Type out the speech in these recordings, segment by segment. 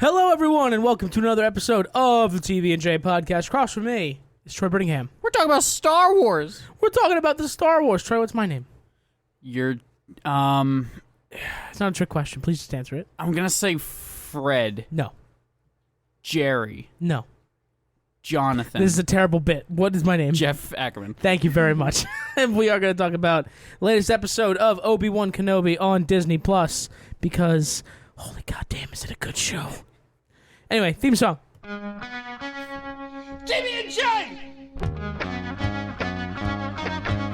Hello, everyone, and welcome to another episode of the TB&J podcast. Across from me is Troy Brittingham. We're talking about Star Wars. We're talking about the Star Wars. Troy, what's my name? You're, It's not a trick question. Please just answer it. I'm gonna say Fred, No. Jerry, No. Jonathan. This is a terrible bit. What is my name? Jeff Ackerman. Thank you very much. And we are going to talk about the latest episode of Obi-Wan Kenobi on Disney Plus because, holy goddamn, is it a good show? Anyway, theme song. TB&J!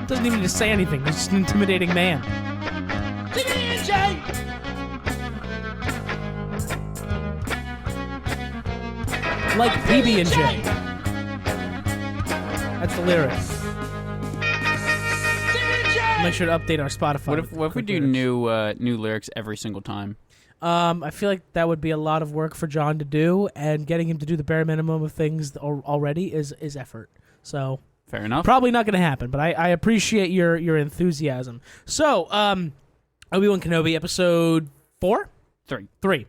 Doesn't even need to say anything. He's just an intimidating man. TB&J! Like PB&J. That's the lyrics. Make sure to update our Spotify. What if we do new lyrics every single time? I feel like that would be a lot of work for John to do, and getting him to do the bare minimum of things already is effort. So Fair enough. probably not going to happen, but I appreciate your enthusiasm. So, Obi-Wan Kenobi episode 4? 3. 3.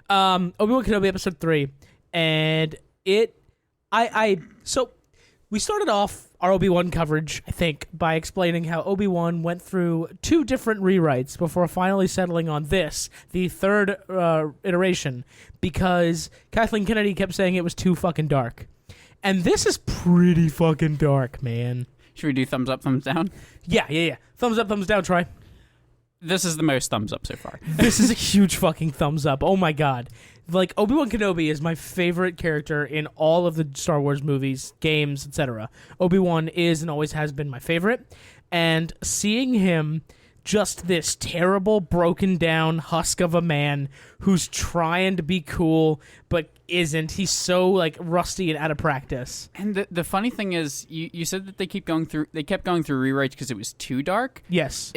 Obi-Wan Kenobi episode 3, and so we started off our Obi-Wan coverage, I think, by explaining how Obi-Wan went through 2 different rewrites before finally settling on this, the third iteration, because Kathleen Kennedy kept saying it was too fucking dark. And this is pretty fucking dark, man. Should we do thumbs up, thumbs down? Yeah. Thumbs up, thumbs down, Troy. This is the most thumbs up so far. This is a huge fucking thumbs up. Oh my god. Like, Obi-Wan Kenobi is my favorite character in all of the Star Wars movies, games, etc. Obi-Wan is and always has been my favorite. And seeing him just this terrible, broken down husk of a man who's trying to be cool but isn't. He's so, like, rusty and out of practice. And the funny thing is, you said that they kept going through rewrites because it was too dark. Yes.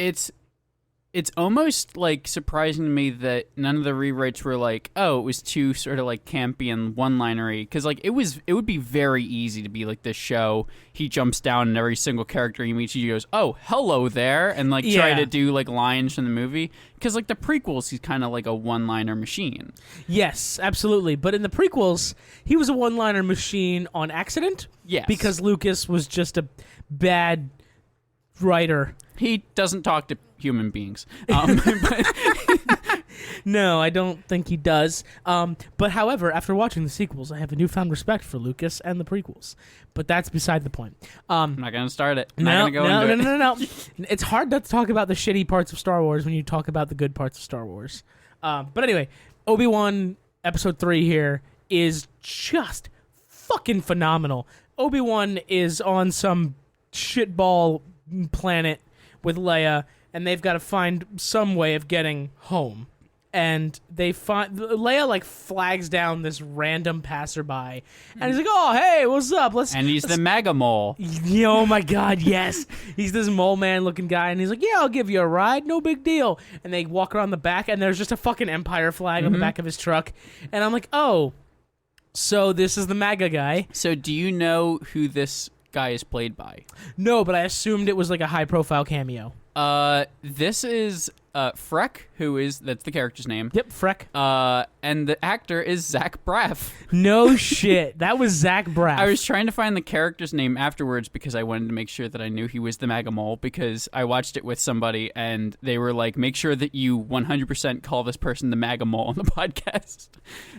It's almost, like, surprising to me that none of the rewrites were like, oh, it was too sort of, like, campy and one-linery. Because, like, it would be very easy to be like this show. He jumps down and every single character he meets, he goes, oh, hello there, and, like, try to do, like, lines from the movie. Because, like, the prequels, he's kind of like a one-liner machine. Yes, absolutely. But in the prequels, he was a one-liner machine on accident. Yes. Because Lucas was just a bad writer. He doesn't talk to human beings. No, I don't think he does. But however, after watching the sequels, I have a newfound respect for Lucas and the prequels. But that's beside the point. I'm not going to start it. I'm not going to go into it. No. It's hard not to talk about the shitty parts of Star Wars when you talk about the good parts of Star Wars. But anyway, Obi-Wan Episode 3 here is just fucking phenomenal. Obi-Wan is on some shitball planet with Leia, and they've got to find some way of getting home. And they find Leia, like, flags down this random passerby, and he's like, "Oh, hey, what's up? Let's." And he's the MAGA mole. Oh my god, yes, he's this mole man looking guy, and he's like, "Yeah, I'll give you a ride, no big deal." And they walk around the back, and there's just a fucking Empire flag on the back of his truck, and I'm like, "Oh, so this is the MAGA guy." So, do you know who this guy is played by? No, but I assumed it was like a high-profile cameo. This is Freck, that's the character's name. Yep, Freck. And the actor is Zach Braff. No shit, that was Zach Braff. I was trying to find the character's name afterwards because I wanted to make sure that I knew he was the MAGA mole, because I watched it with somebody and they were like, make sure that you 100% call this person the MAGA mole on the podcast.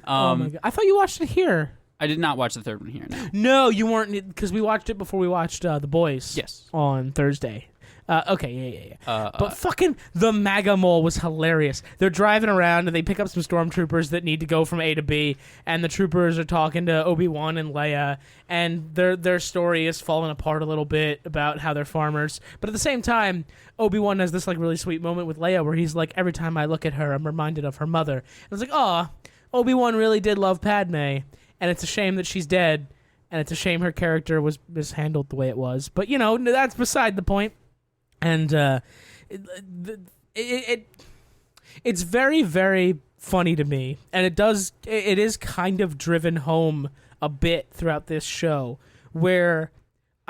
Oh my god, I thought you watched it here. I did not watch the third one here, no. No, you weren't, because we watched it before we watched The Boys. Yes. On Thursday. Okay, yeah. But fucking the MAGA mole was hilarious. They're driving around and they pick up some stormtroopers that need to go from A to B, and the troopers are talking to Obi-Wan and Leia, and their story is falling apart a little bit about how they're farmers. But at the same time, Obi-Wan has this, like, really sweet moment with Leia where he's like, every time I look at her, I'm reminded of her mother. And it's like, oh, Obi-Wan really did love Padme, and it's a shame that she's dead, and it's a shame her character was mishandled the way it was. But, you know, that's beside the point. And it's very, very funny to me, and it is kind of driven home a bit throughout this show, where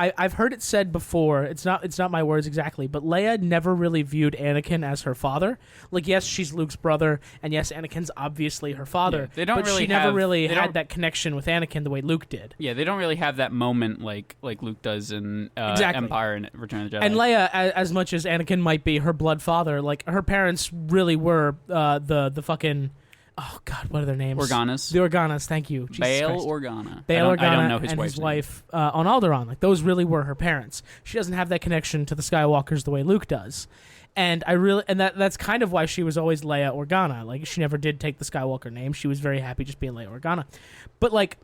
I've heard it said before. It's not my words exactly, but Leia never really viewed Anakin as her father. Like, yes, she's Luke's brother, and yes, Anakin's obviously her father. Yeah, they don't but really she never have- really they had don't- that connection with Anakin the way Luke did. Yeah, they don't really have that moment like Luke does in Exactly. Empire and Return of the Jedi. And Leia, as much as Anakin might be her blood father, like her parents really were the fucking. Oh God, what are their names? Organas. The Organas. Thank you. Jesus Bail Christ. Organa. Bail Organa I don't know his and wife's his name. wife on Alderaan. Like those really were her parents. She doesn't have that connection to the Skywalkers the way Luke does, and that's kind of why she was always Leia Organa. Like she never did take the Skywalker name. She was very happy just being Leia Organa. But like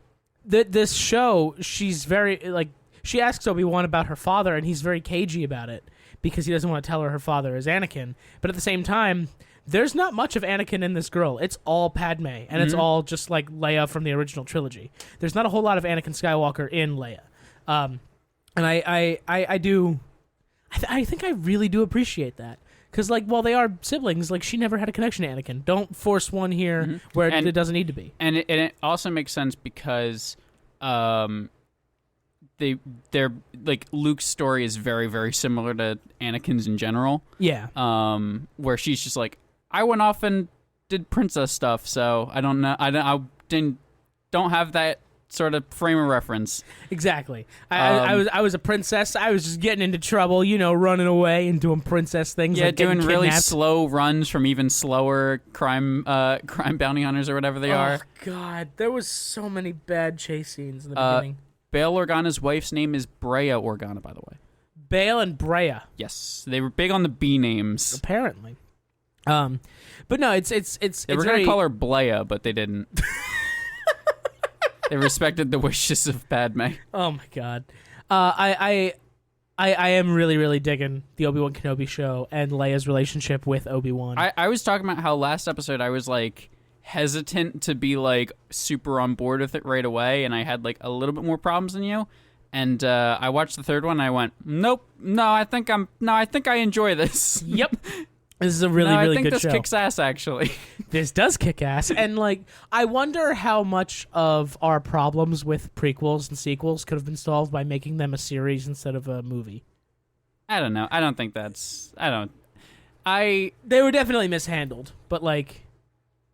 this show, she's very like she asks Obi-Wan about her father, and he's very cagey about it because he doesn't want to tell her father is Anakin. But at the same time, there's not much of Anakin in this girl. It's all Padme, and it's all just like Leia from the original trilogy. There's not a whole lot of Anakin Skywalker in Leia, and I think I really do appreciate that because like while they are siblings, like she never had a connection to Anakin. Don't force one here where it doesn't need to be. And it also makes sense because they're like Luke's story is very, very similar to Anakin's in general. Yeah. Where she's just like, I went off and did princess stuff, so I don't know. I don't have that sort of frame of reference. Exactly. I was a princess. I was just getting into trouble, running away and doing princess things. Yeah, like getting doing really kidnapped. slow runs from even slower crime bounty hunters or whatever they are. Oh God, there was so many bad chase scenes in the beginning. Bail Organa's wife's name is Brea Organa, by the way. Bail and Brea. Yes, they were big on the B names. Apparently. But no, it's They were going to call her Blea, but they didn't. They respected the wishes of Padme. Oh my God. I am really, really digging the Obi-Wan Kenobi show and Leia's relationship with Obi-Wan. I was talking about how last episode I was like hesitant to be like super on board with it right away, and I had like a little bit more problems than you. And I watched the third one, and I went, nope, I think I enjoy this. Yep. This is a really, I really think good this show. kicks ass, actually. This does kick ass. And, like, I wonder how much of our problems with prequels and sequels could have been solved by making them a series instead of a movie. I don't know. I don't think that's... They were definitely mishandled, but, like...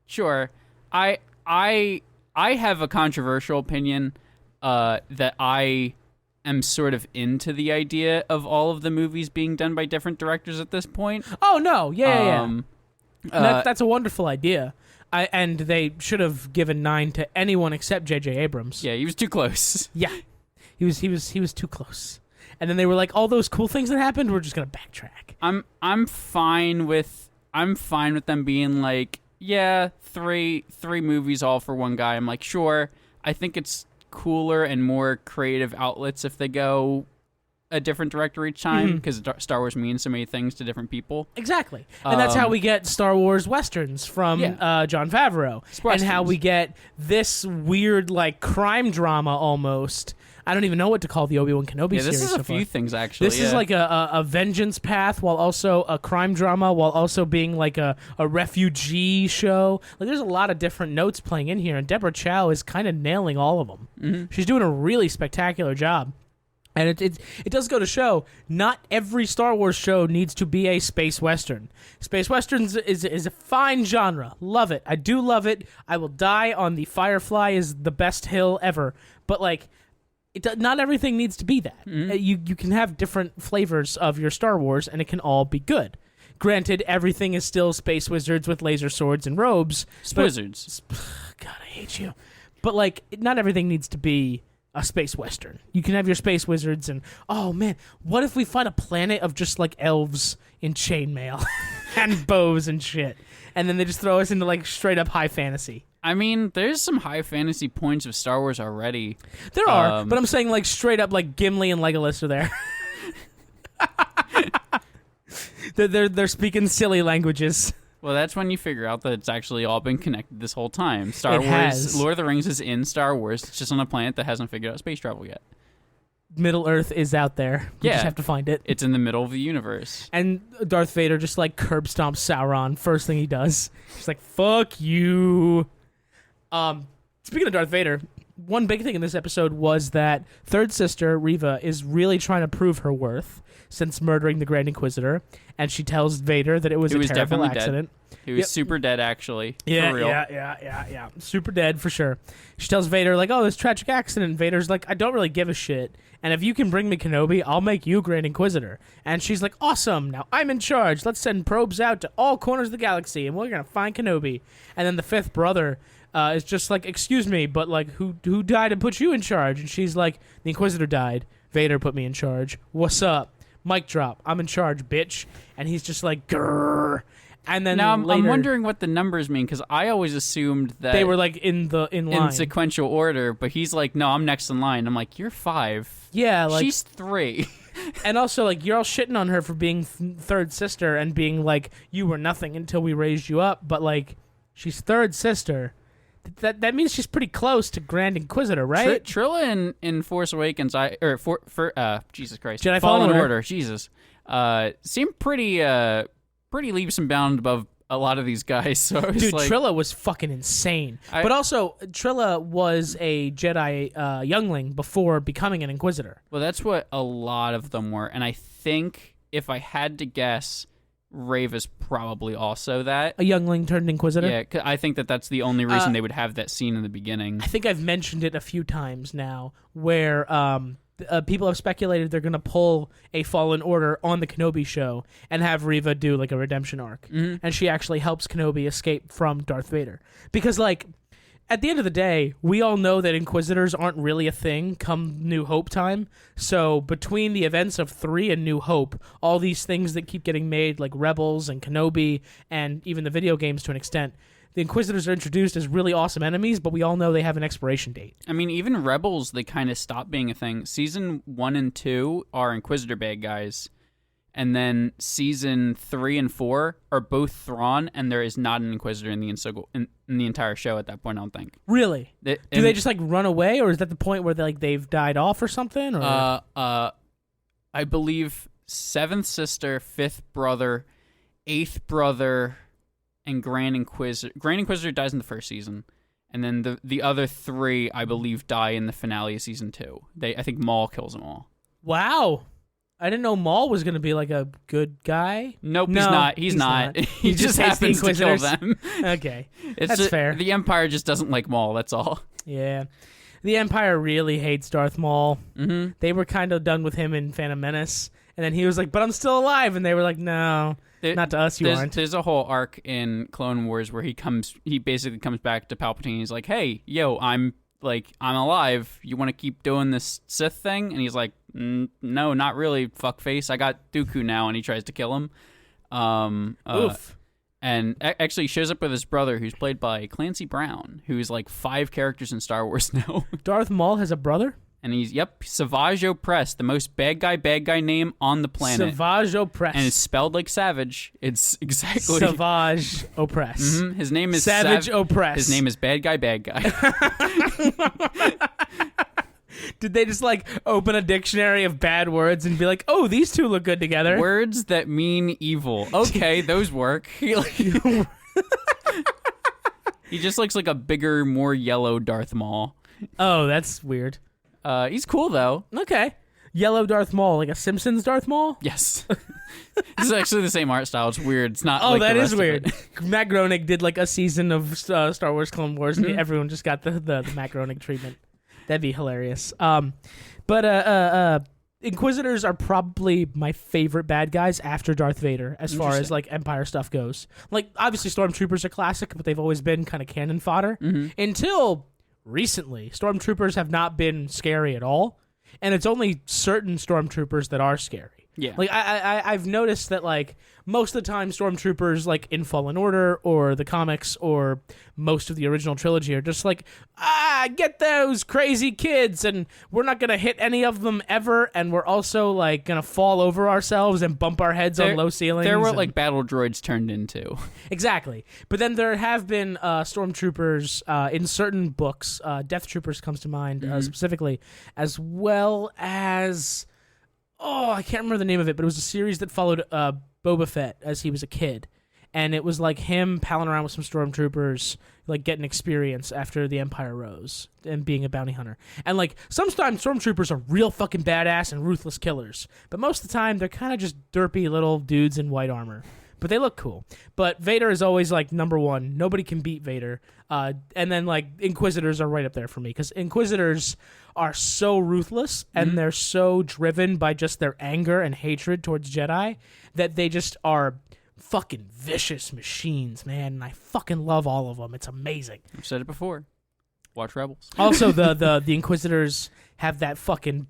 Sure. I have a controversial opinion that I am sort of into the idea of all of the movies being done by different directors at this point. Oh, no. Yeah. That's a wonderful idea. And they should have given 9 to anyone except J.J. Abrams. Yeah, he was too close. Yeah. He was too close. And then they were like, all those cool things that happened, we're just going to backtrack. I'm fine with them being like, yeah, three movies all for one guy. I'm like, sure. I think it's cooler and more creative outlets if they go a different director each time, because Star Wars means so many things to different people. Exactly. And that's how we get Star Wars Westerns from Jon Favreau. And how we get this weird, like, crime drama almost. I don't even know what to call the Obi-Wan Kenobi series. Yeah, this is a few things, actually. This is like a vengeance path while also a crime drama while also being like a refugee show. Like, there's a lot of different notes playing in here, and Deborah Chow is kind of nailing all of them. Mm-hmm. She's doing a really spectacular job. And it does go to show, not every Star Wars show needs to be a space western. Space westerns is a fine genre. Love it. I do love it. I will die on the Firefly is the best hill ever. But, like, not everything needs to be that. Mm-hmm. You can have different flavors of your Star Wars, and it can all be good. Granted, everything is still space wizards with laser swords and robes. Wizards. God, I hate you. But, like, not everything needs to be a space western. You can have your space wizards and, oh man, what if we find a planet of just like elves in chainmail and bows and shit, and then they just throw us into like straight up high fantasy. I mean, there's some high fantasy points of Star Wars already. There are, but I'm saying like straight up like Gimli and Legolas are there. they're speaking silly languages. Well, that's when you figure out that it's actually all been connected this whole time. Star Wars, has. Lord of the Rings is in Star Wars. It's just on a planet that hasn't figured out space travel yet. Middle Earth is out there. We just have to find it. It's in the middle of the universe. And Darth Vader just like curb stomps Sauron. First thing he does. He's like, fuck you. Speaking of Darth Vader, one big thing in this episode was that third sister Reva is really trying to prove her worth since murdering the Grand Inquisitor, and she tells Vader that it was a terrible accident. He was super dead, actually. Yeah, for real. yeah. Super dead for sure. She tells Vader, like, oh, this tragic accident. And Vader's like, I don't really give a shit. And if you can bring me Kenobi, I'll make you Grand Inquisitor. And she's like, awesome. Now I'm in charge. Let's send probes out to all corners of the galaxy, and we're going to find Kenobi. And then the fifth brother is just like, excuse me, but like, who died and put you in charge? And she's like, the Inquisitor died. Vader put me in charge. What's up? Mic drop. I'm in charge, bitch. And he's just like, grrr. And then now later, I'm wondering what the numbers mean, because I always assumed that they were like in line in sequential order, but he's like, no, I'm next in line. I'm like, you're 5. Yeah, like she's 3. And also, like, you're all shitting on her for being third sister and being like, you were nothing until we raised you up. But like, she's third sister. That means she's pretty close to Grand Inquisitor, right? Trilla in Force Awakens, Jesus Christ, Jedi Fallen Order, Jesus, seemed pretty leaps and bounds above a lot of these guys. So dude, like, Trilla was fucking insane. But also, Trilla was a Jedi youngling before becoming an Inquisitor. Well, that's what a lot of them were, and I think if I had to guess, Rave is probably also that. A youngling turned Inquisitor? Yeah, 'cause I think that's the only reason they would have that scene in the beginning. I think I've mentioned it a few times now, where people have speculated they're going to pull a Fallen Order on the Kenobi show and have Reva do like a redemption arc. Mm-hmm. And she actually helps Kenobi escape from Darth Vader. Because like, at the end of the day, we all know that Inquisitors aren't really a thing come New Hope time. So between the events of 3 and New Hope, all these things that keep getting made, like Rebels and Kenobi, and even the video games to an extent, the Inquisitors are introduced as really awesome enemies, but we all know they have an expiration date. I mean, even Rebels, they kind of stopped being a thing. Season 1 and 2 are Inquisitor bad guys. And then season 3 and 4 are both Thrawn, and there is not an Inquisitor in the entire show at that point, I don't think. Really? Do they just like run away, or is that the point where they've died off or something? Or? I believe 7th sister, 5th brother, 8th brother, and Grand Inquisitor. Grand Inquisitor dies in the first season, and then the other 3, I believe, die in the finale of season 2. I think Maul kills them all. Wow. I didn't know Maul was going to be like a good guy. Nope, he's not. He just happens to kill them. Okay, that's fair. The Empire just doesn't like Maul, that's all. Yeah. The Empire really hates Darth Maul. Mm-hmm. They were kind of done with him in Phantom Menace. And then he was like, but I'm still alive. And they were like, no, not to us, you aren't. There's a whole arc in Clone Wars where he basically comes back to Palpatine. He's like, hey, yo, I'm alive. You want to keep doing this Sith thing? And he's like, no, not really, fuckface. I got Dooku now, and he tries to kill him. Oof. And actually shows up with his brother, who's played by Clancy Brown, who's like 5 characters in Star Wars now. Darth Maul has a brother? And he's, Savage Opress, the most bad guy name on the planet. Savage Opress. And it's spelled like Savage. It's exactly... Savage Opress. Mm-hmm. His name is... Savage Opress. His name is Bad Guy. Did they just like open a dictionary of bad words and be like, oh, these two look good together? Words that mean evil. Okay, those work. He just looks like a bigger, more yellow Darth Maul. Oh, that's weird. He's cool, though. Okay. Yellow Darth Maul, like a Simpsons Darth Maul? Yes. This is actually the same art style. It's weird. It's not. Oh, like that the is rest weird. Of it. Matt Groening did like a season of Star Wars Clone Wars, and everyone just got the Matt Groening treatment. That'd be hilarious. But Inquisitors are probably my favorite bad guys after Darth Vader, as far as like Empire stuff goes. Like, obviously, Stormtroopers are classic, but they've always been kind of cannon fodder until recently. Stormtroopers have not been scary at all, and it's only certain Stormtroopers that are scary. Yeah. Like, I've noticed that, like, most of the time Stormtroopers, like, in Fallen Order or the comics or most of the original trilogy are just like, get those crazy kids, and we're not going to hit any of them ever, and we're also, like, going to fall over ourselves and bump our heads on low ceilings. They're what, like, battle droids turned into. Exactly. But then there have been Stormtroopers in certain books, Death Troopers comes to mind specifically, as well as... Oh, I can't remember the name of it, but it was a series that followed Boba Fett as he was a kid. and it was like him palling around with some stormtroopers, like getting experience after the Empire rose and being a bounty hunter. And like sometimes stormtroopers are real fucking badass and ruthless killers, but most of the time they're kind of just derpy little dudes in white armor. But they look cool. But Vader is always like number one. Nobody can beat Vader. And then like Inquisitors are right up there for me because Inquisitors are so ruthless and they're so driven by just their anger and hatred towards Jedi that they just are fucking vicious machines, man. And I fucking love all of them. It's amazing. I've said it before. Watch Rebels. Also, the Inquisitors have that fucking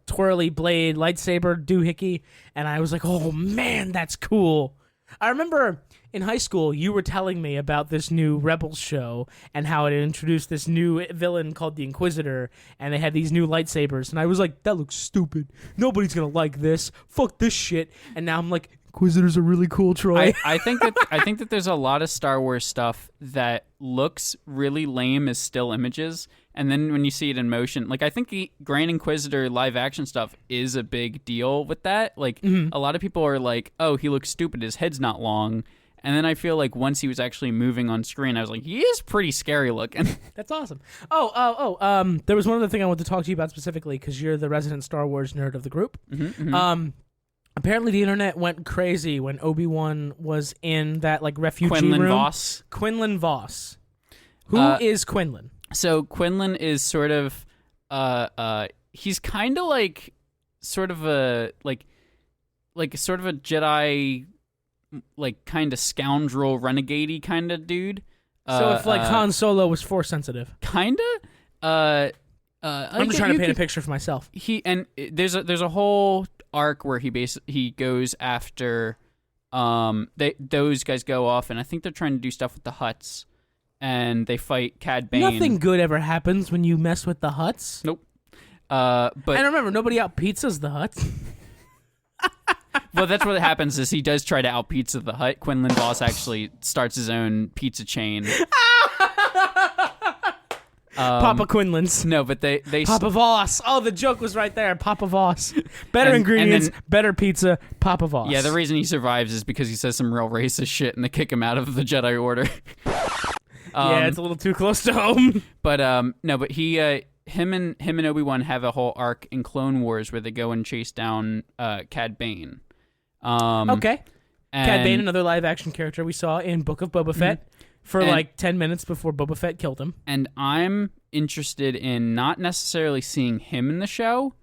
twirly blade lightsaber doohickey, and I was like, oh man, that's cool. I remember in high school you were telling me about this new Rebels show and how it introduced this new villain called the Inquisitor, and they had these new lightsabers, and I was like, that looks stupid. Nobody's gonna like this. Fuck this shit. And now I'm like, Inquisitors are really cool, Troy. I think that there's a lot of Star Wars stuff that looks really lame as still images, and then when you see it in motion, like I think the Grand Inquisitor live action stuff is a big deal with that. Like a lot of people are like, "Oh, he looks stupid. His head's not long." And then I feel like once he was actually moving on screen, I was like, he is pretty scary looking. That's awesome. There was one other thing I wanted to talk to you about specifically because you're the resident Star Wars nerd of the group. Apparently, the internet went crazy when Obi-Wan was in that like refugee Quinlan room. Voss. Quinlan Voss. Who is Quinlan? So Quinlan is sort of, he's kind of like, sort of a sort of a Jedi, like kind of scoundrel renegade-y kind of dude. So if like Han Solo was Force sensitive, kinda. I'm just trying to paint a picture for myself. There's a whole arc where he goes after those guys go off, and I think they're trying to do stuff with the Hutts, and they fight Cad Bane. Nothing good ever happens when you mess with the Hutts. Nope. But and remember, nobody out pizzas the Hutts. Well, that's what happens is he does try to out pizza the Hutt. Quinlan Voss actually starts his own pizza chain. Papa Quinlan's. No, but they Papa Voss. Oh, the joke was right there. Papa Voss. Better ingredients, better pizza. Papa Voss. Yeah, the reason he survives is because he says some real racist shit, and they kick him out of the Jedi Order. Yeah, it's a little too close to home. But no, but him and Obi-Wan have a whole arc in Clone Wars where they go and chase down Cad Bane. Okay. Cad Bane, another live action character we saw in Book of Boba Fett for like 10 minutes before Boba Fett killed him. And I'm interested in not necessarily seeing him in the show,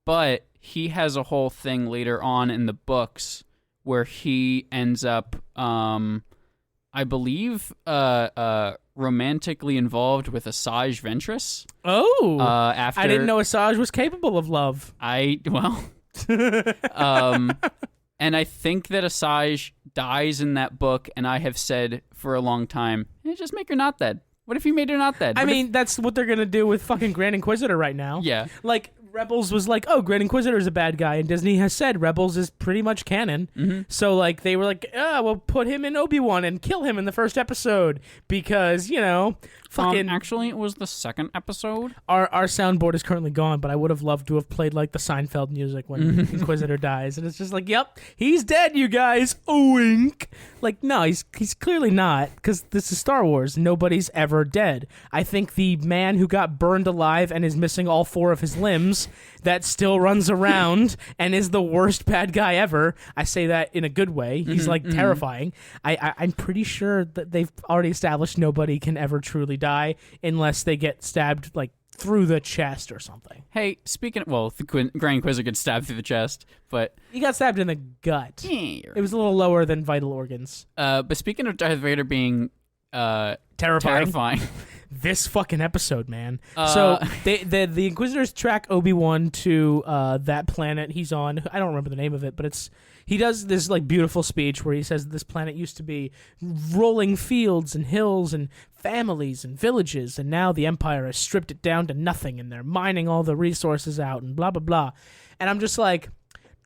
but he has a whole thing later on in the books where he ends up, I believe, romantically involved with Asajj Ventress. Oh. After I didn't know Asajj was capable of love. And I think that Asajj dies in that book, and I have said for a long time, just make her not dead. What if you made her not dead? I mean, that's what they're going to do with fucking Grand Inquisitor right now. Yeah. Like, Rebels was like, oh, Grand Inquisitor is a bad guy, and Disney has said Rebels is pretty much canon. Mm-hmm. So, like, they were like, we'll put him in Obi-Wan and kill him in the first episode because, you know, fucking... actually, it was the second episode. Our soundboard is currently gone, but I would have loved to have played, like, the Seinfeld music when Inquisitor dies. And it's just like, yep, he's dead, you guys. Oink. Like, no, he's clearly not, because this is Star Wars. Nobody's ever dead. I think the man who got burned alive and is missing all 4 of his limbs that still runs around and is the worst bad guy ever. I say that in a good way. He's like terrifying. I'm pretty sure that they've already established nobody can ever truly die unless they get stabbed like through the chest or something. Hey, speaking of, the Grand Inquisitor gets stabbed through the chest, but... He got stabbed in the gut. It was a little lower than vital organs. But speaking of Darth Vader being terrifying. This fucking episode, man. So the Inquisitors track Obi-Wan to that planet he's on. I don't remember the name of it, but he does this like beautiful speech where he says this planet used to be rolling fields and hills and families and villages, and now the Empire has stripped it down to nothing, and they're mining all the resources out and blah blah blah. And I'm just like,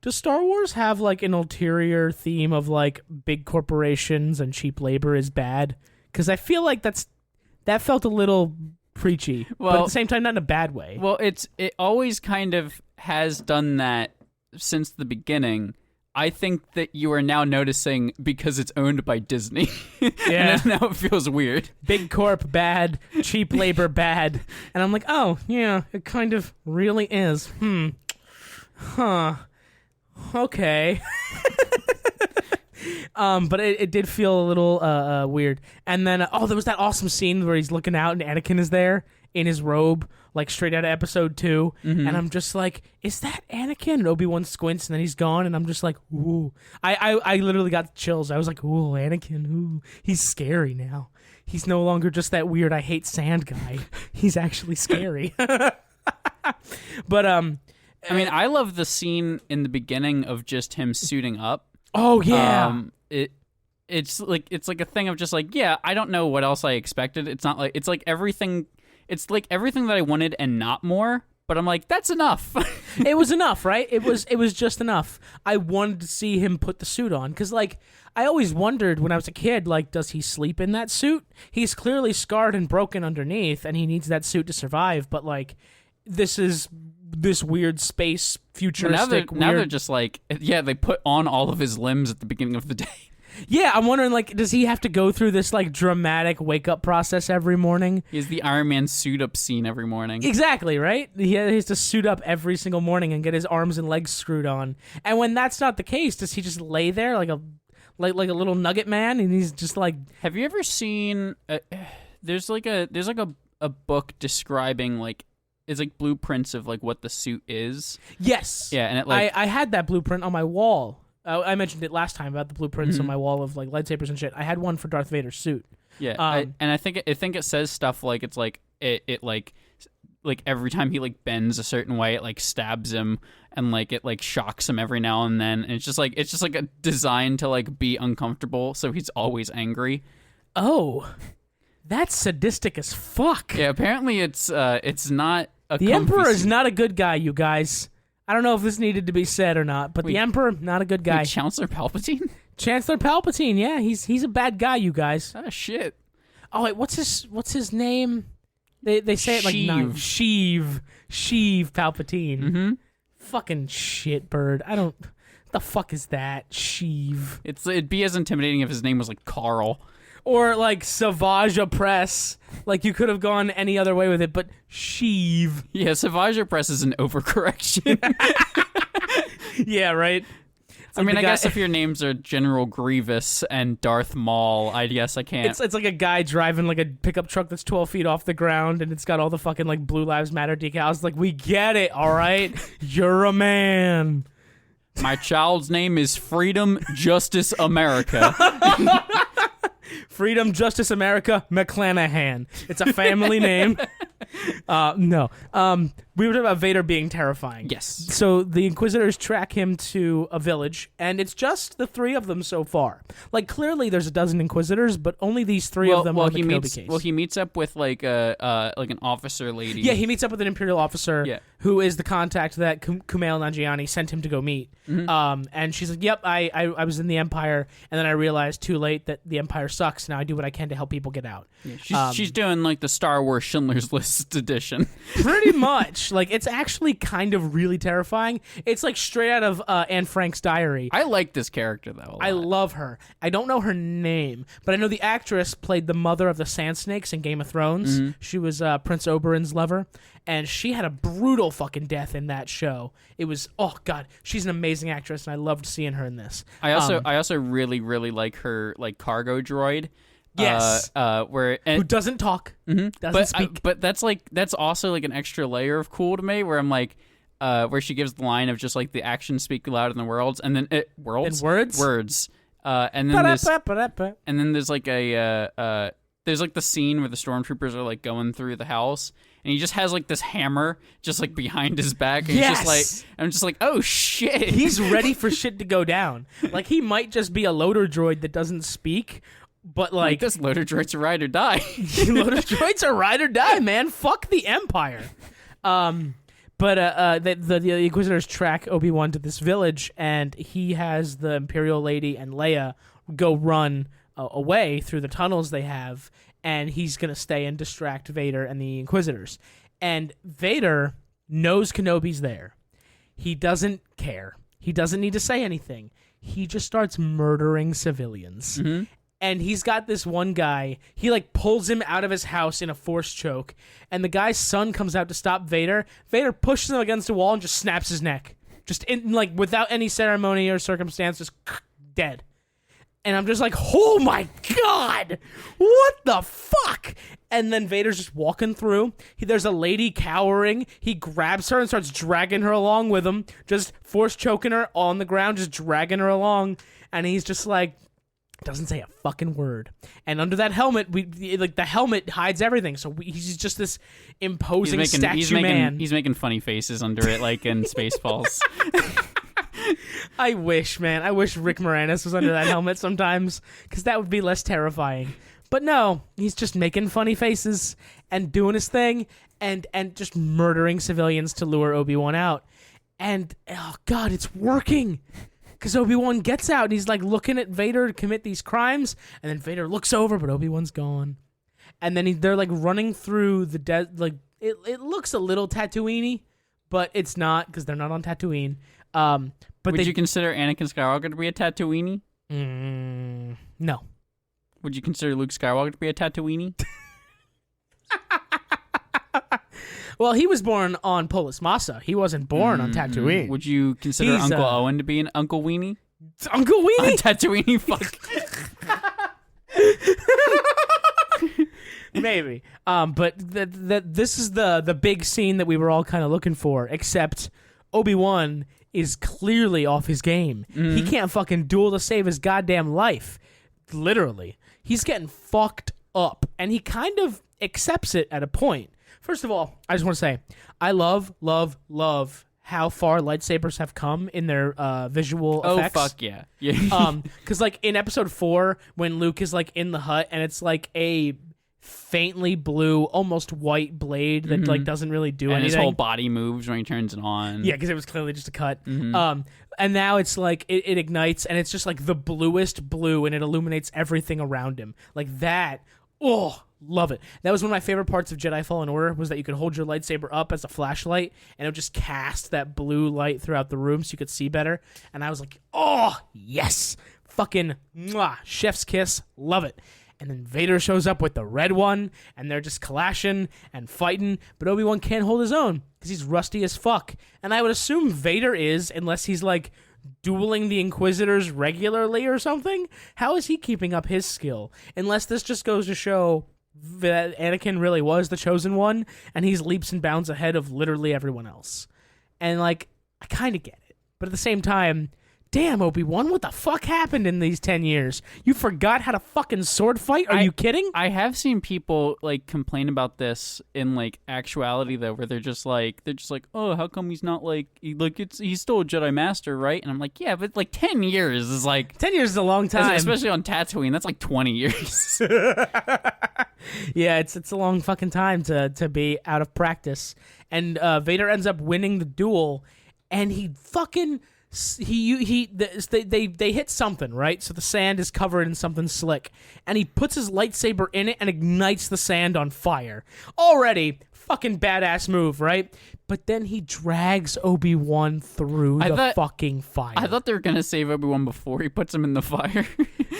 does Star Wars have like an ulterior theme of like big corporations and cheap labor is bad? Because I feel like that felt a little preachy, but at the same time, not in a bad way. Well, it always kind of has done that since the beginning. I think that you are now noticing because it's owned by Disney. Yeah. And now it feels weird. Big corp bad, cheap labor bad. And I'm like, oh, yeah, it kind of really is. Huh. Okay. But it did feel a little weird. And then, there was that awesome scene where he's looking out and Anakin is there in his robe, like straight out of episode 2. Mm-hmm. And I'm just like, is that Anakin? And Obi-Wan squints and then he's gone. And I'm just like, ooh. I literally got chills. I was like, ooh, Anakin, ooh. He's scary now. He's no longer just that weird, I hate sand guy. He's actually scary. But, I mean, I love the scene in the beginning of just him suiting up. Oh, yeah. It's like a thing of just like, yeah, I don't know what else I expected. It's like everything that I wanted and not more, but I'm like, that's enough. It was enough, right? It was just enough. I wanted to see him put the suit on because, like, I always wondered when I was a kid, like, does he sleep in that suit? He's clearly scarred and broken underneath, and he needs that suit to survive. But like, this is this weird space futuristic. Now they're just like, yeah, they put on all of his limbs at the beginning of the day. Yeah, I'm wondering, like, does he have to go through this, like, dramatic wake-up process every morning? He has the Iron Man suit-up scene every morning. Exactly, right? He has to suit up every single morning and get his arms and legs screwed on. And when that's not the case, does he just lay there like a little nugget man, and he's just like... Have you ever seen... there's a book describing, like, it's like blueprints of, like, what the suit is. Yes. Yeah, and it, like... I had that blueprint on my wall. I mentioned it last time about the blueprints on my wall of like lightsabers and shit. I had one for Darth Vader's suit. Yeah, I think it says stuff like it's like it like every time he like bends a certain way, it like stabs him and like it like shocks him every now and then. And it's just like a design to like be uncomfortable, so he's always angry. Oh, that's sadistic as fuck. Yeah, apparently it's not a. The Emperor is not a good guy, you guys. I don't know if this needed to be said or not, but the Emperor, not a good guy. Wait, Chancellor Palpatine? Chancellor Palpatine, yeah, he's a bad guy, you guys. Oh shit. Oh wait, what's his name? They say it like Sheev Palpatine. Mm-hmm. Fucking shitbird. What the fuck is that? Sheev. It'd be as intimidating if his name was like Carl. Or like Savage Press. Like you could have gone any other way with it, but Sheev. Yeah, Savage Press is an overcorrection. Yeah, right? I mean, I guess if your names are General Grievous and Darth Maul, I guess I can't. It's like a guy driving like a pickup truck that's 12 feet off the ground, and it's got all the fucking like Blue Lives Matter decals. Like, we get it, all right? You're a man. My child's name is Freedom Justice America. Freedom, Justice, America, McClanahan. It's a family name. No. We were talking about Vader being terrifying. Yes. So the Inquisitors track him to a village, and it's just the 3 of them so far. Like, clearly there's a dozen Inquisitors, but only these 3 of them on the Kenobi case. Well, he meets up with, like, an officer lady. Yeah, he meets up with an Imperial officer who is the contact that Kumail Nanjiani sent him to go meet. Mm-hmm. And she's like, yep, I was in the Empire, and then I realized too late that the Empire sucks. Now I do what I can to help people get out. Yeah, she's doing, like, the Star Wars Schindler's List edition. Pretty much. Like, it's actually kind of really terrifying. It's like straight out of Anne Frank's diary. I like this character, though, a lot. I love her. I don't know her name, but I know the actress played the mother of the Sand Snakes in Game of Thrones. Mm-hmm. She was Prince Oberyn's lover, and she had a brutal fucking death in that show. It was, oh god, she's an amazing actress, and I loved seeing her in this. I also really, really like her, like, cargo droid. Yes. Who doesn't talk, doesn't speak. But that's also like an extra layer of cool to me, where I'm like, where she gives the line of just like the actions speak louder than the words, and then words. And then there's like there's like the scene where the stormtroopers are like going through the house, and he just has like this hammer just like behind his back, and I'm just like, oh shit, he's ready for shit to go down. Like, he might just be a loader droid that doesn't speak. But like this loader droid's a ride or die. Loader droids are ride or die, man. Fuck the Empire. But the Inquisitors track Obi-Wan to this village, and he has the Imperial lady and Leia go run away through the tunnels they have, and he's gonna stay and distract Vader and the Inquisitors. And Vader knows Kenobi's there. He doesn't care. He doesn't need to say anything. He just starts murdering civilians. Mm-hmm. And he's got this one guy, he like pulls him out of his house in a force choke, and the guy's son comes out to stop Vader. Vader pushes him against the wall and just snaps his neck. Just in, like, without any ceremony or circumstance, just dead. And I'm just like, oh my God, what the fuck? And then Vader's just walking through. There's a lady cowering. He grabs her and starts dragging her along with him, just force choking her on the ground, just dragging her along. And he's just like, doesn't say a fucking word. And under that helmet, the helmet hides everything. So he's just this imposing statue man. He's making funny faces under it, like in Spaceballs. I wish, man. I wish Rick Moranis was under that helmet sometimes, because that would be less terrifying. But no, he's just making funny faces and doing his thing and just murdering civilians to lure Obi-Wan out. And, oh God, it's working. Because Obi-Wan gets out and he's like looking at Vader to commit these crimes, and then Vader looks over, but Obi-Wan's gone. And then they're like running through the like it looks a little Tatooine-y, but it's not, because they're not on Tatooine. But would you consider Anakin Skywalker to be a Tatooine? No. Would you consider Luke Skywalker to be a Tatooine? Well, he was born on Polis Massa. He wasn't born on Tatooine. Would you consider Uncle Owen to be an Uncle Weenie? Uncle Weenie? Tatooine? Fuck. Maybe. But this is the big scene that we were all kind of looking for, except Obi-Wan is clearly off his game. Mm-hmm. He can't fucking duel to save his goddamn life. Literally. He's getting fucked up, and he kind of accepts it at a point. First of all, I just want to say, I love how far lightsabers have come in their visual effects. Oh, fuck yeah. Yeah. Because, like, in episode 4, when Luke is, like, in the hut, and it's, like, a faintly blue, almost white blade that, like, doesn't really do anything. And his whole body moves when he turns it on. Yeah, because it was clearly just a cut. Mm-hmm. And now it's, like, it ignites, and it's just, like, the bluest blue, and it illuminates everything around him. Like, that, oh... Love it. That was one of my favorite parts of Jedi Fallen Order, was that you could hold your lightsaber up as a flashlight, and it would just cast that blue light throughout the room so you could see better. And I was like, oh, yes. Fucking mwah, chef's kiss. Love it. And then Vader shows up with the red one, and they're just clashing and fighting, but Obi-Wan can't hold his own because he's rusty as fuck. And I would assume Vader is, unless he's like dueling the Inquisitors regularly or something. How is he keeping up his skill? Unless this just goes to show that Anakin really was the chosen one, and he's leaps and bounds ahead of literally everyone else. And, like, I kind of get it. But at the same time, damn, Obi-Wan, what the fuck happened in these 10 years? You forgot how to fucking sword fight? Are you kidding? I have seen people, like, complain about this in, like, actuality, though, where they're just like, oh, how come he's not, like, he's still a Jedi Master, right? And I'm like, yeah, but, like, 10 years is, like... 10 years is a long time. Especially on Tatooine, that's, like, 20 years. Yeah, it's a long fucking time to be out of practice. And Vader ends up winning the duel, and he fucking... They hit something, right? So the sand is covered in something slick, and he puts his lightsaber in it and ignites the sand on fire. Already fucking badass move, right? But then he drags Obi-Wan through the fucking fire. I thought they were gonna save Obi-Wan before he puts him in the fire.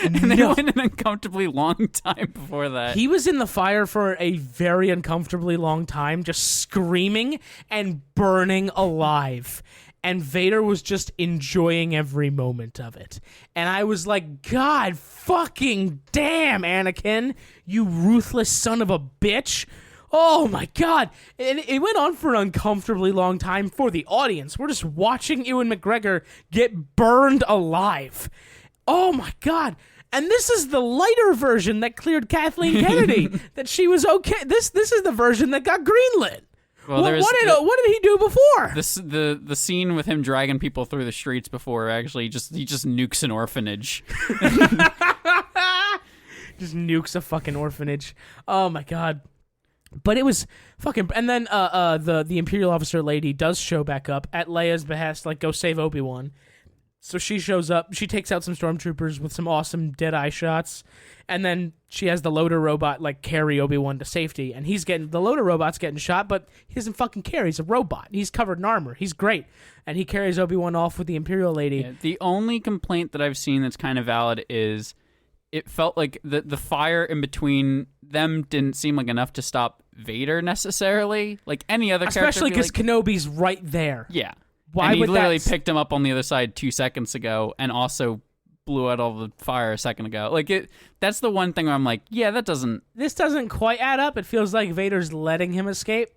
And they went an uncomfortably long time before that. He was in the fire for a very uncomfortably long time, just screaming and burning alive. And Vader was just enjoying every moment of it. And I was like, God fucking damn, Anakin, you ruthless son of a bitch. Oh my God. And it went on for an uncomfortably long time for the audience. We're just watching Ewan McGregor get burned alive. Oh my God. And this is the lighter version that cleared Kathleen Kennedy. That she was okay. This is the version that got greenlit. Well, what did he do before? The scene with him dragging people through the streets before he just nukes an orphanage. Just nukes a fucking orphanage. Oh my God. But it was fucking... And then the Imperial officer lady does show back up at Leia's behest, like, go save Obi-Wan. So she shows up. She takes out some stormtroopers with some awesome Deadeye shots, and then she has the loader robot like carry Obi-Wan to safety. And the loader robot's getting shot, but he doesn't fucking care. He's a robot. He's covered in armor. He's great, and he carries Obi-Wan off with the Imperial lady. Yeah, the only complaint that I've seen that's kind of valid is it felt like the fire in between them didn't seem like enough to stop Vader necessarily. Like any other character, especially because Kenobi's right there. Yeah. Why and he would literally picked him up on the other side 2 seconds ago and also blew out all the fire a second ago. Like that's the one thing where I'm like, yeah, this doesn't quite add up. It feels like Vader's letting him escape.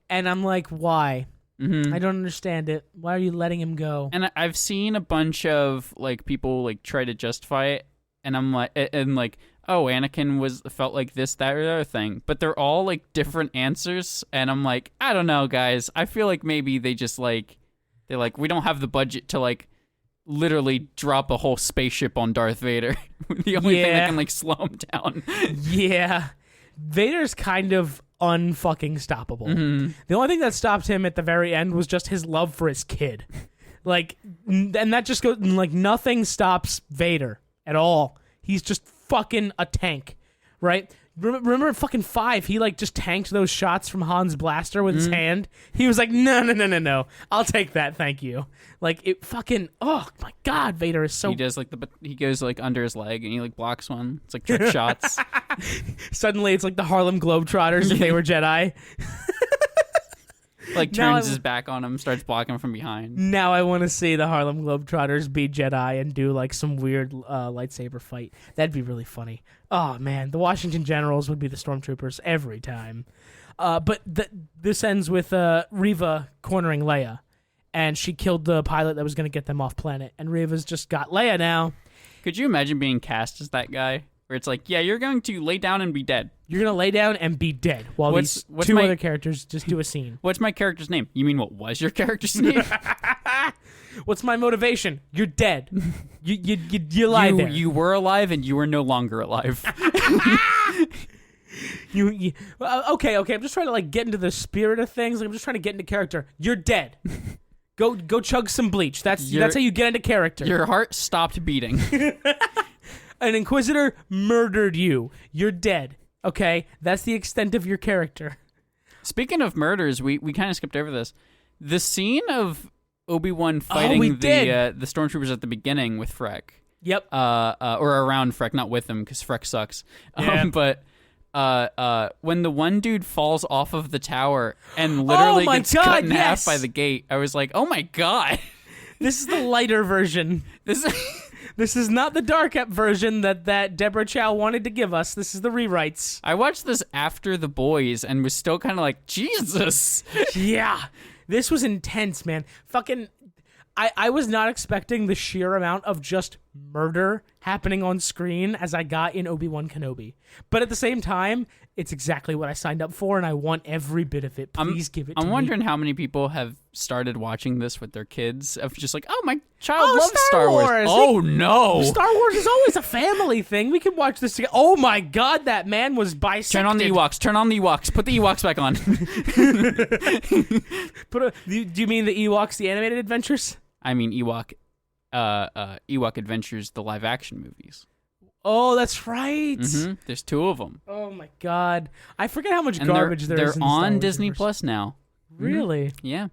And I'm like, why? I don't understand it. Why are you letting him go? And I've seen a bunch of like people like try to justify it, and I'm like, oh, Anakin felt like this, that, or the other thing. But they're all like different answers, and I'm like, I don't know, guys. I feel like maybe they just like they're like, we don't have the budget to like literally drop a whole spaceship on Darth Vader. The only thing that can like slow him down. Yeah. Vader's kind of unfucking stoppable. The only thing that stopped him at the very end was just his love for his kid. Like, and that just goes, like, nothing stops Vader at all. He's just fucking a tank, right? Remember in fucking 5, he like just tanked those shots from Han's blaster with his hand. He was like, no, I'll take that, thank you. Like it fucking, oh my god, Vader is so. He does like he goes like under his leg and he like blocks one. It's like trick shots. Suddenly, it's like the Harlem Globetrotters if they were Jedi. Like turns his back on him, starts blocking him from behind. Now I want to see the Harlem Globetrotters be Jedi and do like some weird lightsaber fight. That'd be really funny. Oh man, the Washington Generals would be the Stormtroopers every time. But this ends with Reva cornering Leia, and she killed the pilot that was going to get them off planet. And Reva's just got Leia now. Could you imagine being cast as that guy? Where it's like, yeah, you're going to lay down and be dead. You're going to lay down and be dead while these two other characters just do a scene. What's my character's name? You mean what was your character's name? What's my motivation? You're dead. You lie there. You were alive and you are no longer alive. Okay. I'm just trying to like get into the spirit of things. Like, I'm just trying to get into character. You're dead. Go chug some bleach. That's how you get into character. Your heart stopped beating. An Inquisitor murdered you. You're dead. Okay? That's the extent of your character. Speaking of murders, we kind of skipped over this. The scene of Obi-Wan fighting the stormtroopers at the beginning with Freck. Yep. Or around Freck, not with him, because Freck sucks. Yeah. But when the one dude falls off of the tower and literally gets cut in half by the gate, I was like, oh my god. This is the lighter version. This is not the dark up version that Deborah Chow wanted to give us. This is the rewrites. I watched this after The Boys and was still kind of like, Jesus. Yeah. This was intense, man. Fucking, I was not expecting the sheer amount of just murder happening on screen as I got in Obi-Wan Kenobi. But at the same time, it's exactly what I signed up for, and I want every bit of it. Please give it to me. I'm wondering how many people have started watching this with their kids of just like, oh, my child loves Star Wars. Oh, no. Star Wars is always a family thing. We can watch this together. Oh, my God, that man was bisected. Turn on the Ewoks. Put the Ewoks back on. Do you mean the Ewoks, the animated adventures? I mean Ewok Adventures, the live-action movies. Oh, that's right. Mm-hmm. There's 2 of them. Oh my god, I forget how much garbage there is. They're on Disney Plus now. Really? Mm-hmm. Yeah.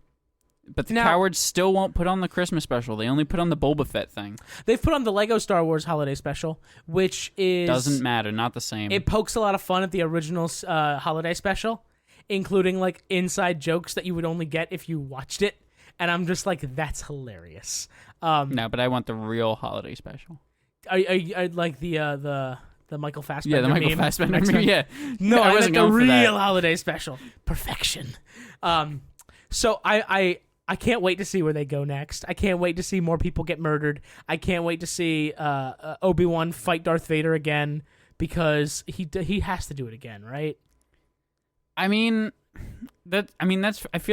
But the cowards still won't put on the Christmas special. They only put on the Boba Fett thing. They've put on the Lego Star Wars Holiday Special, which doesn't matter. Not the same. It pokes a lot of fun at the original Holiday Special, including like inside jokes that you would only get if you watched it. And I'm just like, that's hilarious. No, but I want the real holiday special. Are like the Michael Fassbender? Yeah, the Michael Fassbender meme. Yeah. No, I wasn't going for that. The real holiday special. Perfection. So I can't wait to see where they go next. I can't wait to see more people get murdered. I can't wait to see Obi-Wan fight Darth Vader again, because he has to do it again, right? I feel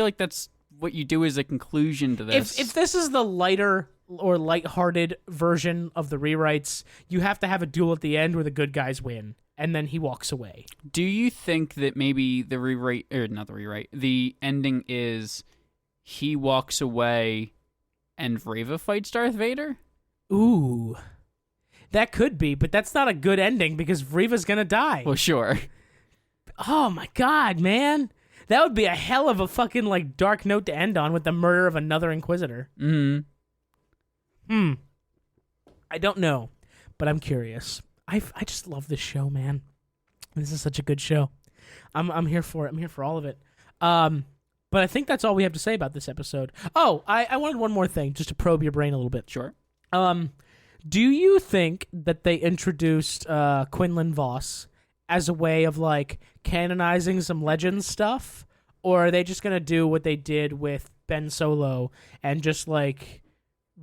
like that's what you do as a conclusion to this. If this is the lighter or lighthearted version of the rewrites, you have to have a duel at the end where the good guys win, and then he walks away. Do you think that maybe the ending is he walks away and Reva fights Darth Vader. Ooh. That could be, but that's not a good ending because Reva's gonna die. Well, sure. Oh my god, man. That would be a hell of a fucking like dark note to end on with the murder of another Inquisitor. I don't know, but I'm curious. I just love this show, man. This is such a good show. I'm here for it. I'm here for all of it. But I think that's all we have to say about this episode. Oh, I wanted one more thing just to probe your brain a little bit. Sure. Do you think that they introduced Quinlan Voss as a way of like canonizing some Legends stuff, or are they just gonna do what they did with Ben Solo and just like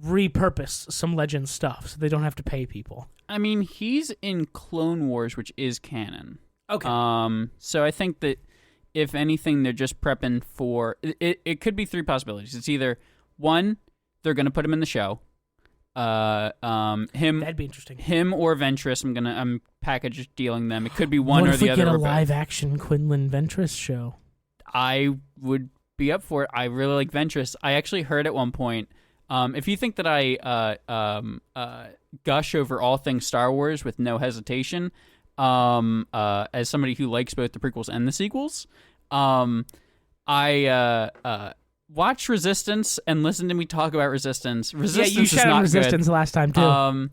repurpose some Legends stuff so they don't have to pay people? I mean, he's in Clone Wars, which is canon. Okay. So I think that if anything, they're just prepping for it. It could be three possibilities. It's either one, they're gonna put him in the show. That'd be interesting. Him or Ventress. I'm package dealing them. It could be one what or if the we other. Get a live action Quinlan Ventress show. I would be up for it. I really like Ventress. I actually heard at one point. If you think that I gush over all things Star Wars with no hesitation, as somebody who likes both the prequels and the sequels, I watch Resistance and listen to me talk about Resistance. Resistance you shot is not Resistance good. last time too.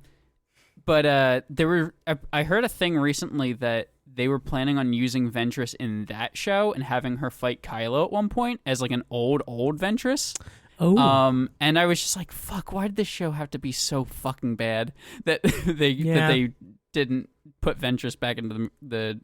But I heard a thing recently that they were planning on using Ventress in that show and having her fight Kylo at one point as like an old Ventress. Oh. And I was just like, fuck, why did this show have to be so fucking bad that they didn't put Ventress back into the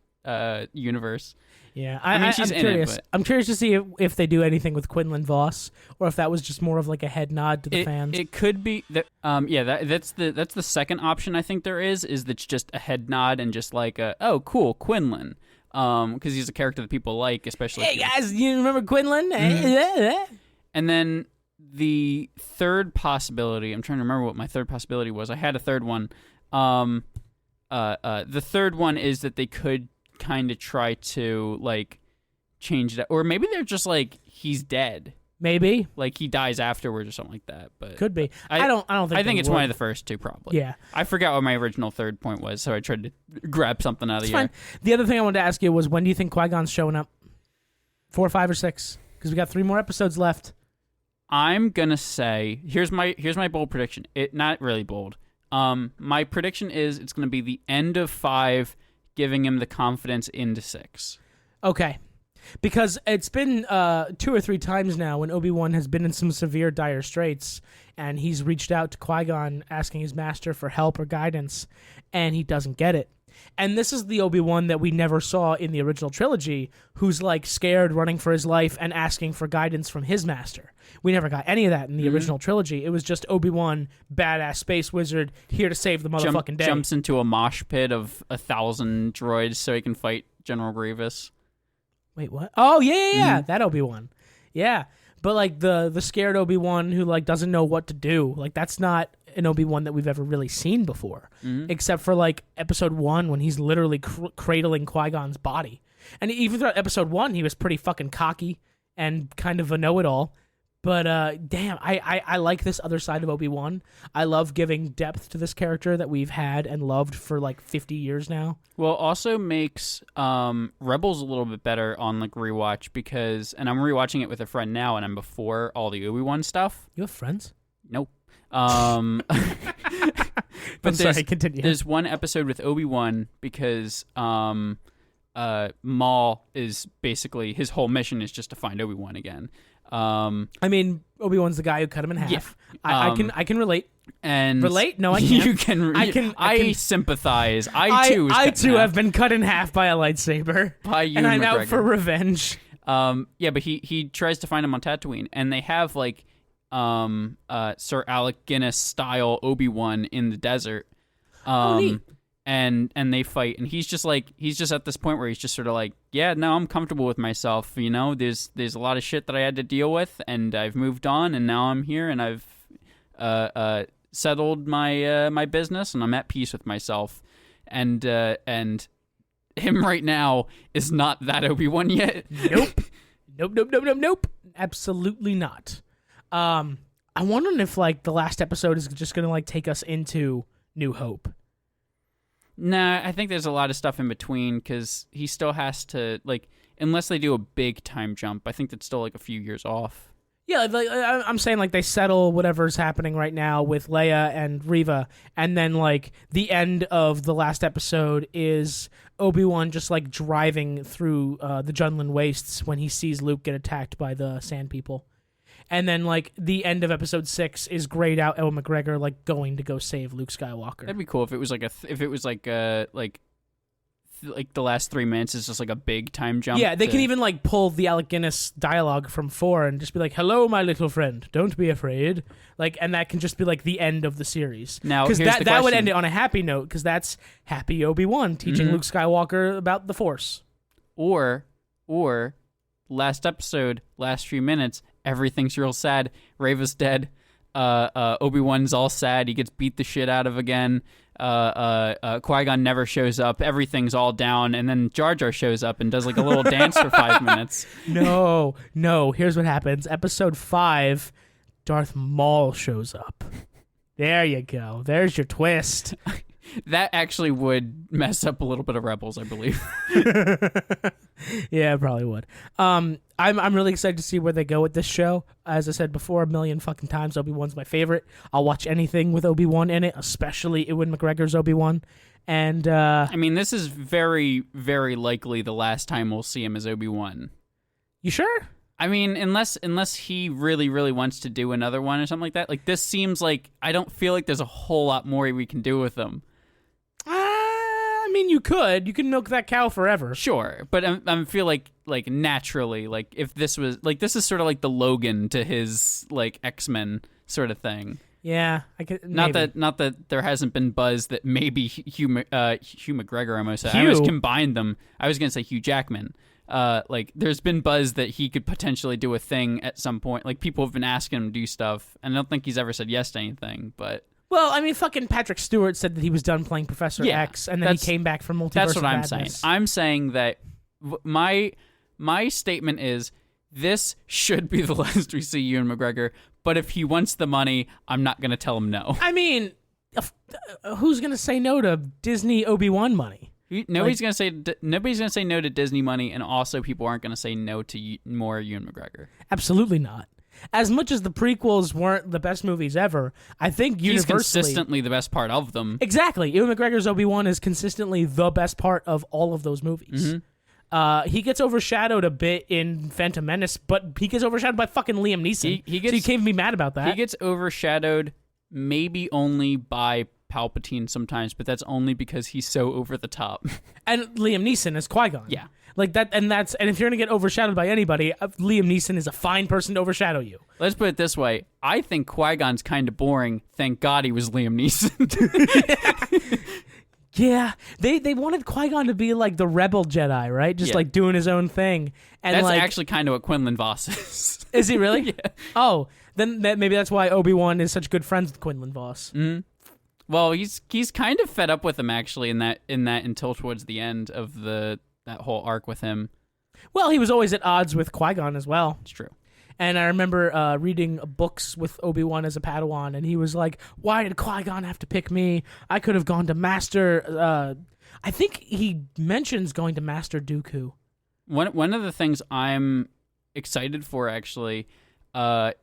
universe? Yeah, I mean, she's I'm curious. in it, I'm curious to see if they do anything with Quinlan Voss, or if that was just more of like a head nod to the fans. It could be that. That's the second option I think there is that's just a head nod and just like oh cool Quinlan, because he's a character that people like, especially. Hey guys, you remember Quinlan? Mm-hmm. And then the third possibility, I'm trying to remember what my third possibility was. I had a third one. The third one is that they could kind of try to like change that, or maybe they're just like he's dead, maybe like he dies afterwards or something like that. But could be. I don't think. I think it's one of the first two, probably. Yeah, I forgot what my original third point was, so I tried to grab something out of the air. Fine. The other thing I wanted to ask you was, when do you think Qui-Gon's showing up? 4, 5, or 6? Because we got 3 more episodes left. I'm gonna say here's my bold prediction. It not really bold. My prediction is it's gonna be the end of 5, giving him the confidence into 6. Okay. Because it's been 2 or 3 times now when Obi-Wan has been in some severe dire straits and he's reached out to Qui-Gon asking his master for help or guidance, and he doesn't get it. And this is the Obi-Wan that we never saw in the original trilogy, who's like scared, running for his life, and asking for guidance from his master. We never got any of that in the original trilogy. It was just Obi-Wan, badass space wizard, here to save the motherfucking day. Jumps into a mosh pit of 1,000 droids so he can fight General Grievous. Wait, what? Oh, yeah. That Obi-Wan. Yeah. But like the scared Obi-Wan who like doesn't know what to do, like that's not an Obi-Wan that we've ever really seen before, except for like episode 1 when he's literally cradling Qui-Gon's body. And even throughout episode 1, he was pretty fucking cocky and kind of a know-it-all. But damn, I like this other side of Obi-Wan. I love giving depth to this character that we've had and loved for like 50 years now. Well, also makes Rebels a little bit better on like rewatch because, and I'm rewatching it with a friend now, and I'm before all the Obi-Wan stuff. You have friends? Nope. But sorry, continue. There's one episode with Obi-Wan because Maul is basically, his whole mission is just to find Obi-Wan again. I mean, Obi-Wan's the guy who cut him in half. Yeah. I can relate. And relate? No, I can't. You can. I sympathize. I too have been cut in half by a lightsaber, and I'm McGregor. out for revenge. Yeah, but he tries to find him on Tatooine, and they have like Sir Alec Guinness style Obi-Wan in the desert. Neat. And they fight, and he's just at this point where he's just sort of like, yeah, no, I'm comfortable with myself. You know, there's a lot of shit that I had to deal with, and I've moved on, and now I'm here, and I've settled my business, and I'm at peace with myself. And him right now is not that Obi-Wan yet. Nope. Nope. Absolutely not. I'm wondering if like the last episode is just gonna like take us into New Hope. Nah, I think there's a lot of stuff in between because he still has to like, unless they do a big time jump. I think that's still like a few years off. Yeah, like, I'm saying like they settle whatever's happening right now with Leia and Reva, and then like the end of the last episode is Obi-Wan just like driving through the Junlin Wastes when he sees Luke get attacked by the Sand People, and then like the end of episode 6 is grayed out Ewan McGregor like going to go save Luke Skywalker. That'd be cool if it was like the last 3 minutes is just like a big time jump. Yeah, they can even like pull the Alec Guinness dialogue from 4 and just be like, "Hello, my little friend. Don't be afraid." Like, and that can just be like the end of the series. Now, because here's the that would question. end it on a happy note. Because that's happy Obi-Wan teaching Luke Skywalker about the Force. Or last episode, last few minutes, everything's real sad. Reva's dead. Obi-Wan's all sad. He gets beat the shit out of again. Qui-Gon never shows up. Everything's all down, and then Jar Jar shows up and does like a little dance for 5 minutes. No. Here's what happens. Episode 5, Darth Maul shows up. There you go. There's your twist. That actually would mess up a little bit of Rebels, I believe. Yeah, it probably would. I'm really excited to see where they go with this show. As I said before a million fucking times, Obi-Wan's my favorite. I'll watch anything with Obi-Wan in it, especially Ewan McGregor's Obi-Wan. And I mean, this is very, very likely the last time we'll see him as Obi-Wan. You sure? I mean, unless he really, really wants to do another one or something like that. Like, this seems like I don't feel like there's a whole lot more we can do with him. I mean, you can milk that cow forever. Sure, but I feel like naturally, like if this was like this is sort of like the Logan to his like X-Men sort of thing. Yeah, I could. Not that there hasn't been buzz that maybe Hugh McGregor. I almost said I almost combined them. I was gonna say Hugh Jackman. Like there's been buzz that he could potentially do a thing at some point. Like people have been asking him to do stuff, and I don't think he's ever said yes to anything. But well, I mean, fucking Patrick Stewart said that he was done playing Professor X, and then he came back from Multiverse. That's what of I'm Madness. saying. I'm saying that my statement is this should be the last we see Ewan McGregor. But if he wants the money, I'm not going to tell him no. I mean, who's going to say no to Disney Obi-Wan money? Nobody's going to say no to Disney money, and also people aren't going to say no to more Ewan McGregor. Absolutely not. As much as the prequels weren't the best movies ever, I think he's universally... consistently the best part of them. Exactly. Ewan McGregor's Obi-Wan is consistently the best part of all of those movies. Mm-hmm. He gets overshadowed a bit in Phantom Menace, but he gets overshadowed by fucking Liam Neeson. So you can't be mad about that. He gets overshadowed maybe only by Palpatine sometimes, but that's only because he's so over the top. And Liam Neeson is Qui-Gon. Yeah. Like that, and if you're gonna get overshadowed by anybody, Liam Neeson is a fine person to overshadow you. Let's put it this way: I think Qui-Gon's kind of boring. Thank God he was Liam Neeson. Yeah, they wanted Qui-Gon to be like the rebel Jedi, right? Just like doing his own thing. And that's like, actually kind of what Quinlan Voss is. Is he really? Yeah. Oh, then maybe that's why Obi-Wan is such good friends with Quinlan Voss. Mm-hmm. Well, he's kind of fed up with him actually in that until towards the end of that whole arc with him. Well, he was always at odds with Qui-Gon as well. It's true. And I remember reading books with Obi-Wan as a Padawan, and he was like, why did Qui-Gon have to pick me? I could have gone to Master... I think he mentions going to Master Dooku. One of the things I'm excited for, actually,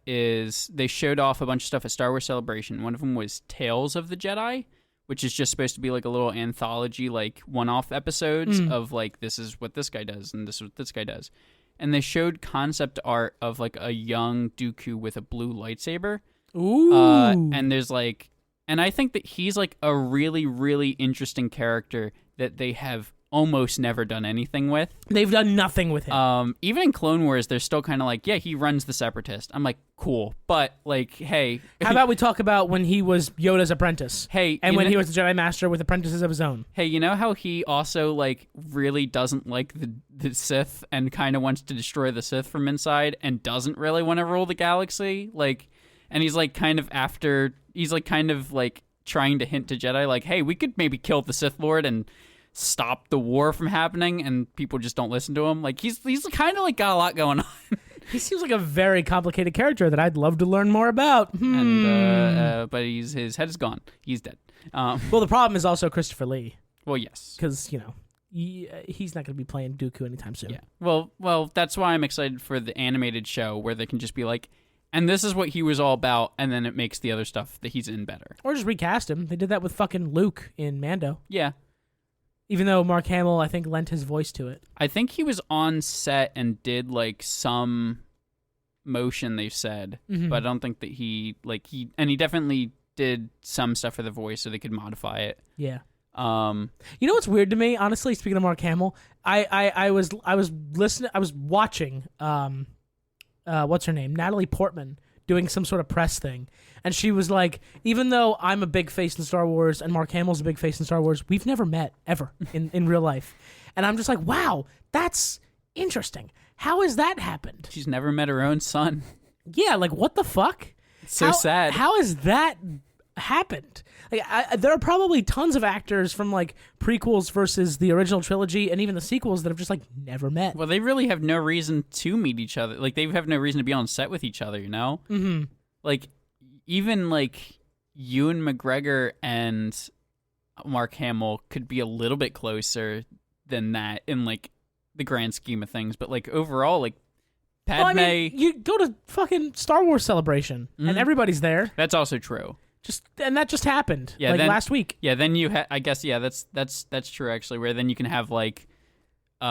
is they showed off a bunch of stuff at Star Wars Celebration. One of them was Tales of the Jedi, which is just supposed to be like a little anthology, like one-off episodes of like, this is what this guy does and this is what this guy does. And they showed concept art of like a young Dooku with a blue lightsaber. Ooh. And there's like, and I think that he's like a really, really interesting character that they have almost never done anything with. They've done nothing with him. Even in Clone Wars, they're still kind of like, yeah, he runs the Separatist. I'm like, cool. But like, hey. How about we talk about when he was Yoda's apprentice? Hey. And when he was the Jedi Master with apprentices of his own. Hey, you know how he also like really doesn't like the Sith and kind of wants to destroy the Sith from inside and doesn't really want to rule the galaxy? Like, and he's like kind of trying to hint to Jedi like, hey, we could maybe kill the Sith Lord and stop the war from happening, and people just don't listen to him. Like he's kind of like got a lot going on. He seems like a very complicated character that I'd love to learn more about. And but his head is gone. He's dead. Well, the problem is also Christopher Lee. Well, yes, because he's not going to be playing Dooku anytime soon. Yeah. Well, that's why I'm excited for the animated show where they can just be like, and this is what he was all about, and then it makes the other stuff that he's in better. Or just recast him. They did that with fucking Luke in Mando. Yeah. Even though Mark Hamill, I think, lent his voice to it. I think he was on set and did like some motion, they've said, but I don't think that he definitely did some stuff for the voice so they could modify it. Yeah. You know what's weird to me, honestly, speaking of Mark Hamill, I was watching what's her name, Natalie Portman, doing some sort of press thing, and she was like, even though I'm a big face in Star Wars and Mark Hamill's a big face in Star Wars, we've never met ever in real life. And I'm just like, wow, that's interesting. How has that happened? She's never met her own son. Yeah, like what the fuck? It's so sad. How has that happened? Like, there are probably tons of actors from like prequels versus the original trilogy and even the sequels that have just like never met. Well, they really have no reason to meet each other. Like they have no reason to be on set with each other, you know? Mm-hmm. Like even like Ewan McGregor and Mark Hamill could be a little bit closer than that in like the grand scheme of things, but like overall, like Padme. Well, I mean, you go to fucking Star Wars Celebration and everybody's there. That's also true. And that just happened. Yeah, like last week. Yeah, then you I guess that's true actually. Where then you can have like, You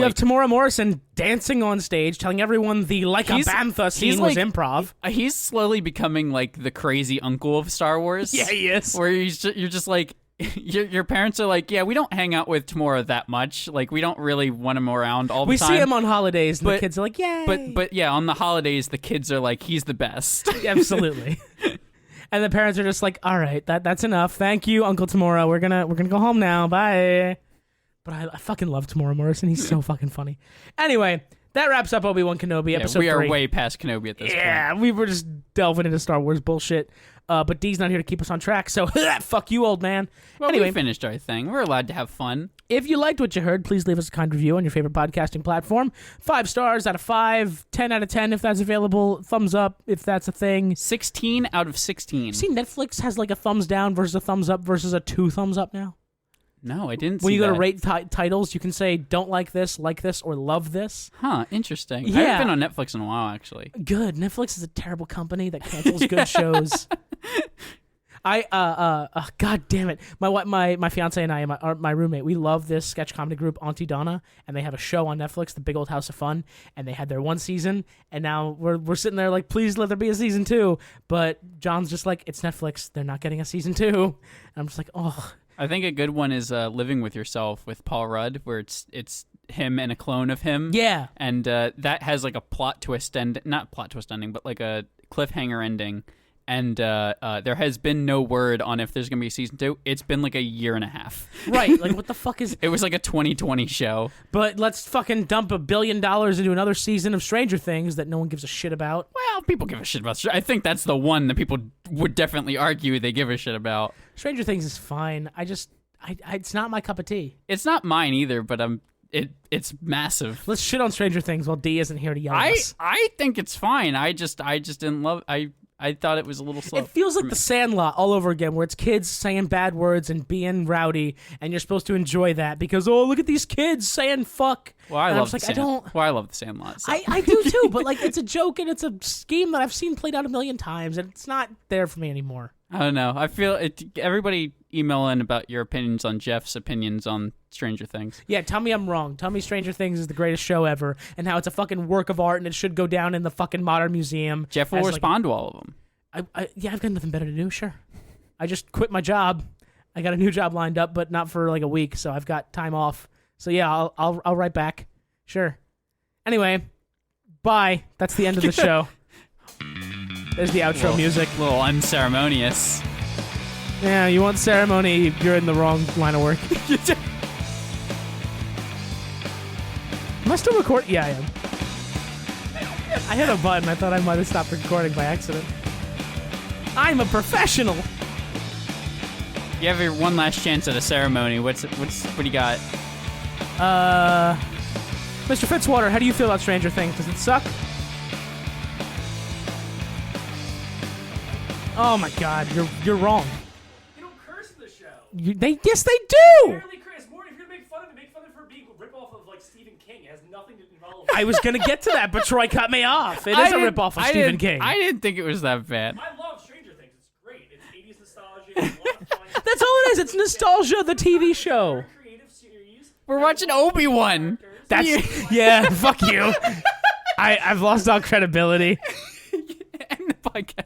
have Tamora Morrison dancing on stage, telling everyone the like a bantha scene was improv. He's slowly becoming like the crazy uncle of Star Wars. Yeah, he is. Where you're just like, your parents are like, yeah, we don't hang out with Tamora that much. Like, we don't really want him around all the time. We see him on holidays, and the kids are like, yay. But yeah, on the holidays, the kids are like, he's the best. Absolutely. And the parents are just like, all right, that's enough. Thank you, Uncle Tamora. We're gonna go home now. Bye. But I fucking love Tamora Morrison. He's so fucking funny. Anyway, that wraps up Obi-Wan Kenobi episode 3. We are way past Kenobi at this point. Yeah, we were just delving into Star Wars bullshit. But D's not here to keep us on track, so fuck you, old man. Well, anyway, we finished our thing. We're allowed to have fun. If you liked what you heard, please leave us a kind review on your favorite podcasting platform. 5 stars out of 5, 10 out of 10 if that's available, thumbs up if that's a thing. 16 out of 16. See, Netflix has like a thumbs down versus a thumbs up versus a 2 thumbs up now. No, I didn't see that. When you go to rate titles, you can say, don't like this, or love this. Huh, interesting. Yeah. I haven't been on Netflix in a while, actually. Good. Netflix is a terrible company that cancels good shows. God damn it. My fiance and I, my roommate, we love this sketch comedy group, Auntie Donna, and they have a show on Netflix, The Big Old House of Fun, and they had their 1 season, and now we're sitting there like, please let there be a season 2, but John's just like, it's Netflix, they're not getting a season 2, and I'm just like, oh. I think a good one is Living with Yourself with Paul Rudd, where it's him and a clone of him. Yeah. And that has like a plot twist not plot twist ending, but like a cliffhanger ending. And there has been no word on if there's going to be a season 2. It's been like a year and a half. Right. Like, what the fuck is... It was like a 2020 show. But let's fucking dump $1 billion into another season of Stranger Things that no one gives a shit about. Well, people give a shit about. I think that's the one that people would definitely argue they give a shit about. Stranger Things is fine. It's not my cup of tea. It's not mine either, but it's massive. Let's shit on Stranger Things while D isn't here to yell at us. I think it's fine. I just didn't love... I thought it was a little slow. It feels like The Sandlot all over again, where it's kids saying bad words and being rowdy, and you're supposed to enjoy that because, oh, look at these kids saying fuck. Well, I love The Sandlot. So. I do too, but like it's a joke and it's a scheme that I've seen played out 1,000,000 times, and it's not there for me anymore. I don't know. I feel it. Everybody email in about your opinions on Jeff's opinions on Stranger Things. Yeah, tell me I'm wrong. Tell me Stranger Things is the greatest show ever, and how it's a fucking work of art, and it should go down in the fucking modern museum. Jeff will respond to all of them. I've got nothing better to do. Sure, I just quit my job. I got a new job lined up, but not for like a week, so I've got time off. So yeah, I'll write back. Sure. Anyway, bye. That's the end of the show. There's the outro music. A little unceremonious. Yeah, you want ceremony, you're in the wrong line of work. Am I still recording? Yeah, I am. I hit a button. I thought I might have stopped recording by accident. I'm a professional. You have your one last chance at a ceremony. What do you got? Mr. Fitzwater, how do you feel about Stranger Things? Does it suck? Oh my God, you're wrong. You don't curse in the show. Yes, they do. Apparently, Chris, Morty, if you're gonna make fun of it for being a ripoff of like Stephen King. It has nothing to involve. I was gonna get to that, but Troy cut me off. It is a ripoff of Stephen King. I didn't think it was that bad. I love Stranger Things. It's great. It's 80s nostalgia. It's a lot of fun. That's all it is. It's nostalgia, the TV show. Creative series. We're watching Obi-Wan. That's yeah. Fuck you. I've lost all credibility. End the podcast.